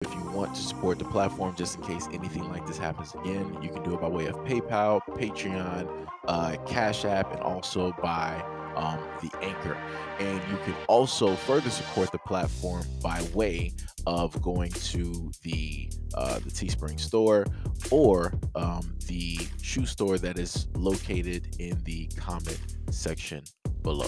If you want to support the platform just in case anything like this happens again, you can do it by way of PayPal, Patreon, Cash App, and also by the Anchor. And you can also further support the platform by way of going to the Teespring store or the shoe store that is located in the comment section below.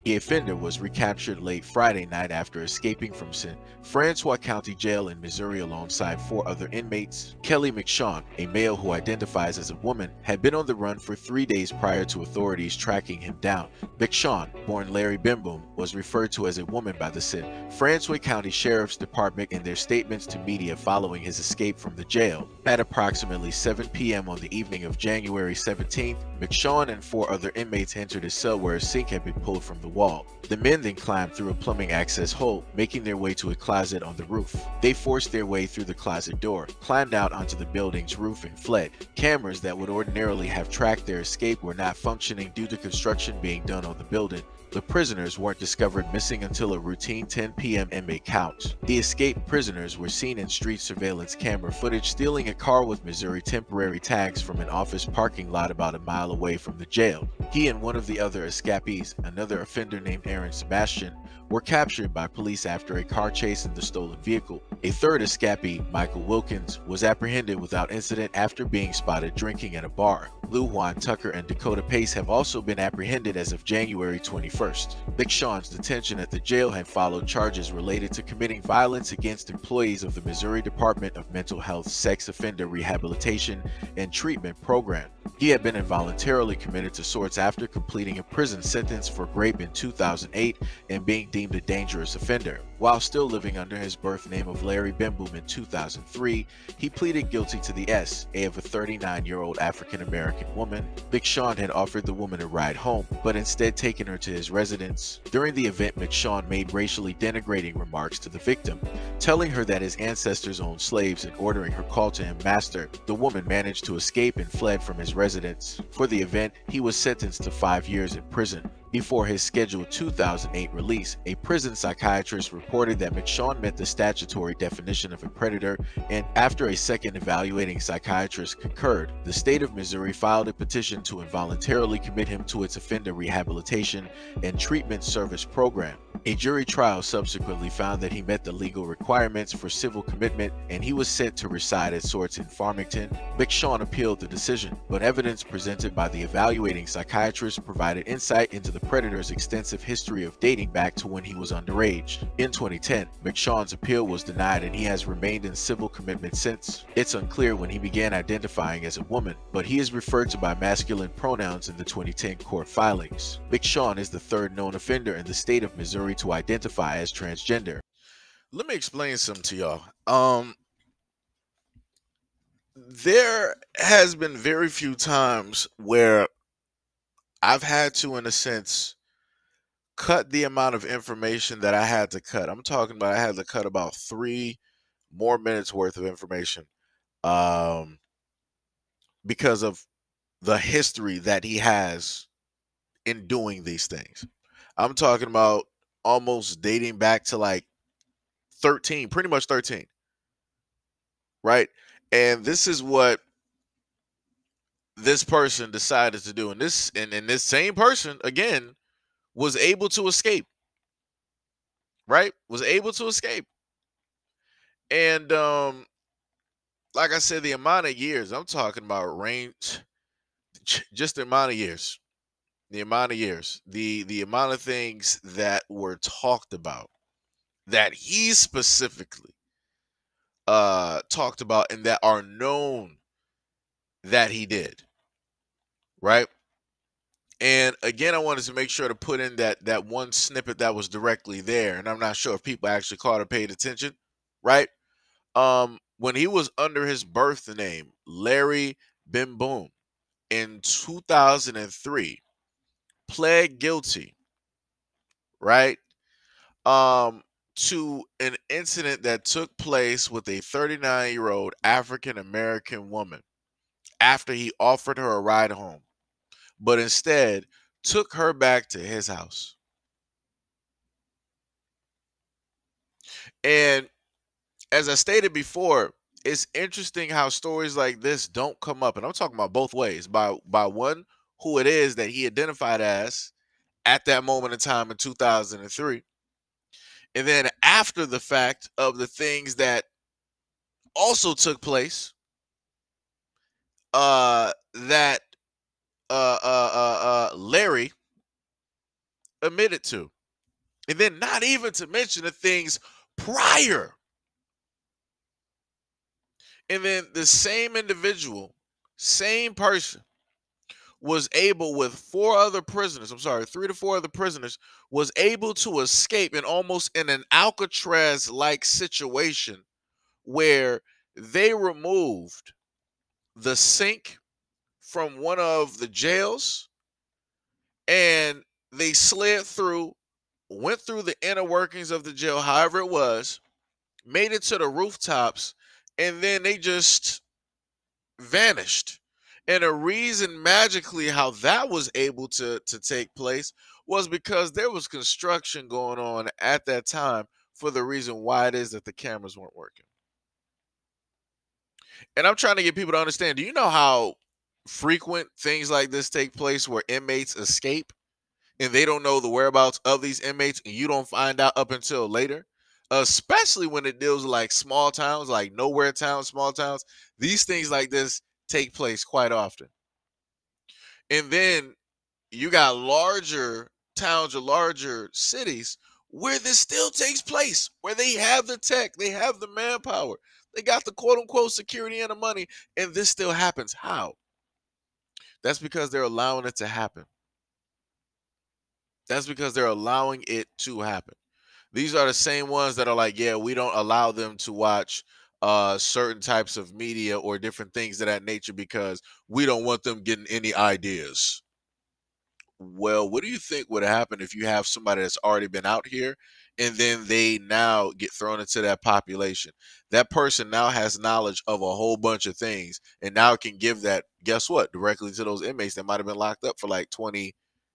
The offender was recaptured late Friday night after escaping from St. Francois County Jail in Missouri alongside 4 other inmates. Kelly McShawn, a male who identifies as a woman, had been on the run for 3 days prior to authorities tracking him down. McShawn, born Larry Bimboom, was referred to as a woman by the St. Francois County Sheriff's Department in their statements to media following his escape from the jail. At approximately 7 p.m. on the evening of January 17th, McShawn and 4 other inmates entered a cell where a sink had been pulled from the wall. The men then climbed through a plumbing access hole, making their way to a closet on the roof. They forced their way through the closet door, climbed out onto the building's roof, and fled. Cameras that would ordinarily have tracked their escape were not functioning due to construction being done on the building. The prisoners weren't discovered missing until a routine 10 p.m. inmate count. The escaped prisoners were seen in street surveillance camera footage stealing a car with Missouri temporary tags from an office parking lot about a mile away from the jail. He and one of the other escapees, another offender named Aaron Sebastian, were captured by police after a car chase in the stolen vehicle. A third escapee, Michael Wilkins, was apprehended without incident after being spotted drinking at a bar. Lou Juan Tucker and Dakota Pace have also been apprehended as of January 21st. McShawn's detention at the jail had followed charges related to committing violence against employees of the Missouri Department of Mental Health's Sex Offender Rehabilitation and Treatment Program. He had been involuntarily committed to sorts after completing a prison sentence for rape in 2008 and being deemed a dangerous offender. While still living under his birth name of Larry Bimboom in 2003, he pleaded guilty to the S.A. of a 39-year-old African-American woman. McShawn had offered the woman a ride home, but instead taken her to his residence. During the event, McShawn made racially denigrating remarks to the victim, telling her that his ancestors owned slaves and ordering her call to him master. The woman managed to escape and fled from his residence. For the event, he was sentenced to 5 years in prison. Before his scheduled 2008 release, a prison psychiatrist reported that McShawn met the statutory definition of a predator, and after a second evaluating psychiatrist concurred, the state of Missouri filed a petition to involuntarily commit him to its offender rehabilitation and treatment service program. A jury trial subsequently found that he met the legal requirements for civil commitment, and he was sent to reside at sorts in Farmington. McShawn appealed the decision, but evidence presented by the evaluating psychiatrist provided insight into the predator's extensive history of dating back to when he was underage. In 2010, McShawn's appeal was denied and he has remained in civil commitment since. It's unclear when he began identifying as a woman, but he is referred to by masculine pronouns in the 2010 court filings. McShawn is the third known offender in the state of Missouri to identify as transgender. Let me explain something to y'all. There has been very few times where I've had to, in a sense, cut the amount of information that I had to cut. I'm talking about I had to cut about 3 more minutes worth of information um, because of the history that he has in doing these things. I'm talking about almost dating back to like 13, pretty much 13, right? And this is what this person decided to do. And this same person, again, was able to escape, right? Was able to escape. And like I said, the amount of years, I'm talking about range, just the amount of years. The amount of years, the amount of things that were talked about that he specifically talked about and that are known that he did, right? And again, I wanted to make sure to put in that one snippet that was directly there, and I'm not sure if people actually caught or paid attention, right? When he was under his birth name, Larry Bimboom, in 2003, pled guilty, right? To an incident that took place with a 39-year-old African American woman after he offered her a ride home, but instead took her back to his house. And as I stated before, it's interesting how stories like this don't come up. And I'm talking about both ways, by one who it is that he identified as at that moment in time in 2003, and then after the fact of the things that also took place that Larry admitted to. And then not even to mention the things prior. And then the same individual, same person, was able with three to four other prisoners, was able to escape in almost in an Alcatraz-like situation where they removed the sink from one of the jails and they slid through, went through the inner workings of the jail, however it was, made it to the rooftops, and then they just vanished. And the reason magically how that was able to take place was because there was construction going on at that time for the reason why it is that the cameras weren't working. And I'm trying to get people to understand, do you know how frequent things like this take place where inmates escape and they don't know the whereabouts of these inmates and you don't find out up until later? Especially when it deals with like small towns, like nowhere towns, small towns. These things like this take place quite often. And then you got larger towns or larger cities where this still takes place, where they have the tech, they have the manpower, they got the quote unquote security and the money, and this still happens. How? That's because they're allowing it to happen. That's because they're allowing it to happen. These are the same ones that are like, yeah, we don't allow them to watch certain types of media or different things of that nature because we don't want them getting any ideas. Well, what do you think would happen if you have somebody that's already been out here and then they now get thrown into that population? That person now has knowledge of a whole bunch of things and now can give that, guess what, directly to those inmates that might have been locked up for like 20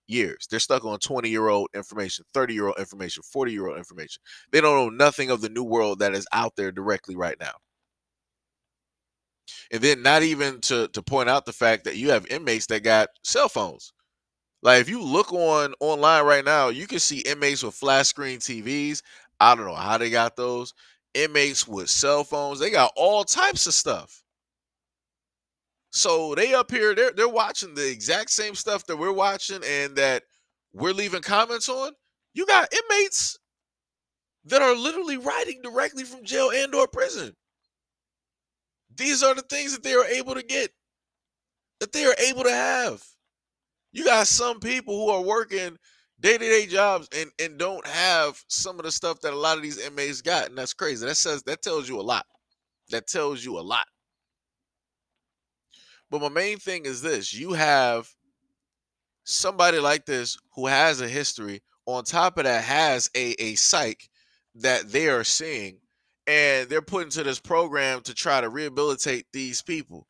years. They're stuck on 20-year-old information, 30-year-old information, 40-year-old information. They don't know nothing of the new world that is out there directly right now. And then not even to point out the fact that you have inmates that got cell phones. Like if you look online right now, you can see inmates with flat screen TVs. I don't know how they got those. Inmates with cell phones. They got all types of stuff. So they up here, they're watching the exact same stuff that we're watching and that we're leaving comments on. You got inmates that are literally writing directly from jail and or prison. These are the things that they are able to get, that they are able to have. You got some people who are working day-to-day jobs and don't have some of the stuff that a lot of these inmates got, and that's crazy. That tells you a lot. That tells you a lot. But my main thing is this: you have somebody like this who has a history, on top of that has a psych that they are seeing, and they're put into this program to try to rehabilitate these people.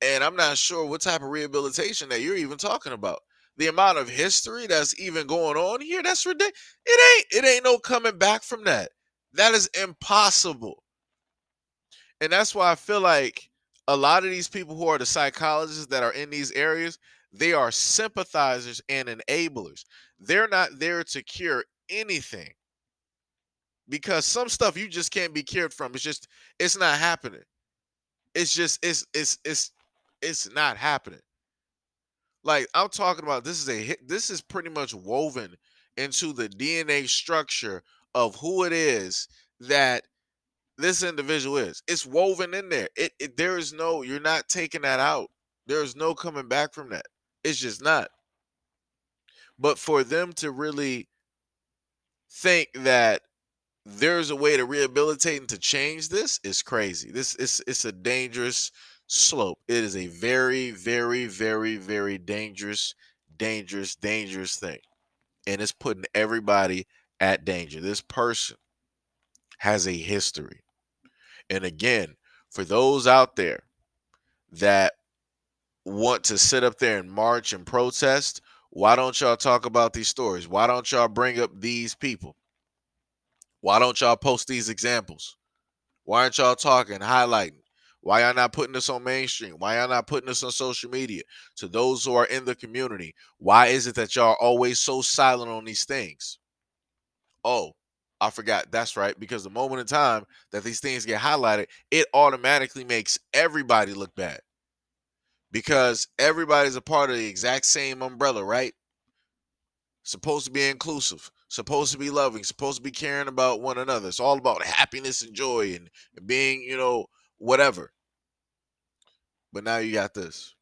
And I'm not sure what type of rehabilitation that you're even talking about. The amount of history that's even going on here, that's ridiculous. It ain't no coming back from that. That is impossible. And that's why I feel like a lot of these people who are the psychologists that are in these areas, they are sympathizers and enablers. They're not there to cure anything, because some stuff you just can't be cured from. It's not happening. It's not happening. Like I'm talking about, this is pretty much woven into the DNA structure of who it is that this individual is. It's woven in there. There is no, you're not taking that out. There's no coming back from that. It's just not. But for them to really think that there's a way to rehabilitate and to change this is crazy. It's a dangerous slope. It is a very, very, very, very dangerous thing. And it's putting everybody at danger. This person has a history. And again, for those out there that want to sit up there and march and protest, why don't y'all talk about these stories? Why don't y'all bring up these people? Why don't y'all post these examples? Why aren't y'all talking, highlighting? Why y'all not putting this on mainstream? Why y'all not putting this on social media to those who are in the community? Why is it that y'all are always so silent on these things? Oh, I forgot. That's right. Because the moment in time that these things get highlighted, it automatically makes everybody look bad. Because everybody's a part of the exact same umbrella, right? Supposed to be inclusive, supposed to be loving, supposed to be caring about one another. It's all about happiness and joy and being, whatever. But now you got this.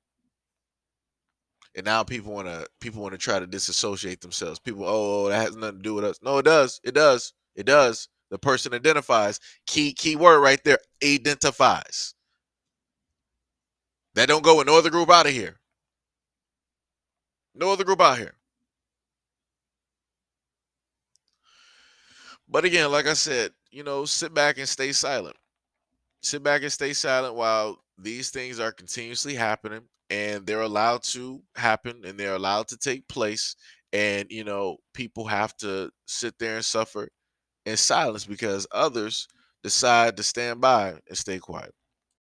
And now people wanna try to disassociate themselves. People, that has nothing to do with us. No, it does. It does. It does. The person identifies. Key word right there. Identifies. That don't go with no other group out of here. No other group out here. But again, like I said, sit back and stay silent. Sit back and stay silent while these things are continuously happening, and they're allowed to happen and they're allowed to take place. And people have to sit there and suffer in silence because others decide to stand by and stay quiet.